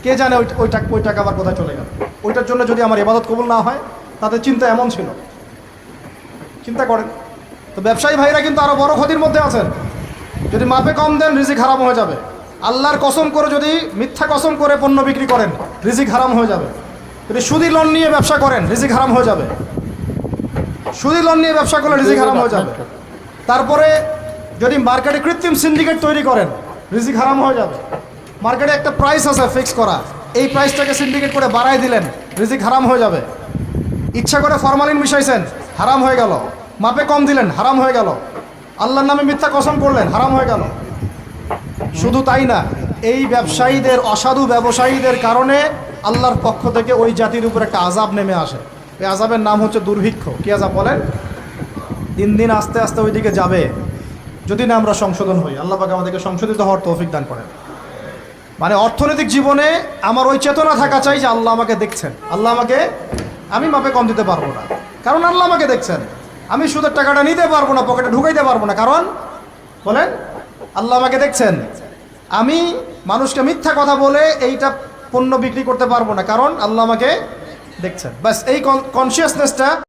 কে জানে ওই টাকা আবার কোথায় চলে গেল। ওইটার জন্য যদি আমার ইবাদত কবুল না হয়, তাদের চিন্তা এমন ছিল। চিন্তা করেন। তো ব্যবসায়ী ভাইরা কিন্তু আরও বড় ক্ষতির মধ্যে আছেন। যদি মাপে কম দেন, রিজিক হারাম হয়ে যাবে। আল্লাহর কসম করে যদি মিথ্যা কসম করে পণ্য বিক্রি করেন, রিজিক হারাম হয়ে যাবে। যদি সুদি লোন নিয়ে ব্যবসা করেন, রিজিক হারাম হয়ে যাবে। সুদি লোন নিয়ে ব্যবসা করলে রিজিক হারাম হয়ে যাবে। তারপরে যদি মার্কেটে কৃত্রিম সিন্ডিকেট তৈরি করেন, রিজিক হারাম হয়ে যাবে। মার্কেটে একটা প্রাইস আছে ফিক্স করা, এই প্রাইসটাকে সিন্ডিকেট করে বাড়াই দিলেন, রিজিক হারাম হয়ে যাবে। ইচ্ছা করে ফরমালিন মিশাইছেন, হারাম হয়ে গেল। মাপে কম দিলেন, হারাম হয়ে গেল। আল্লাহর নামে মিথ্যা কসম করলেন, হারাম হয়ে গেল। শুধু তাই না, এই ব্যবসায়ীদের, অসাধু ব্যবসায়ীদের কারণে আল্লাহর পক্ষ থেকে ওই জাতির উপর একটা আযাব নেমে আসে। এই আযাবের নাম হচ্ছে দুর্ভিক্ষ। কি আযাব বলেন? দিন দিন আস্তে আস্তে ওই দিকে যাবে, যদি না আমরা সংশোধন হই। আল্লাহ পাক আমাদেরকে সংশোধিত হওয়ার তৌফিক দান করেন। মানে অর্থনৈতিক জীবনে আমার ওই চেতনা থাকা চাই যে আল্লাহ আমাকে দেখছেন। আমি মাপে কম দিতে পারবো না, কারণ আল্লাহ আমাকে দেখছেন। আমি সুদের টাকাটা নিতে পারবো না, পকেটে ঢুকাইতে পারবো না, কারণ বলেন আল্লাহ আমাকে দেখছেন। আমি মানুষকে মিথ্যা কথা বলে এইটা পণ্য বিক্রি করতে পারবো না, কারণ আল্লাহ আমাকে দেখছেন। ব্যাস এই কনসিয়াসনেসটা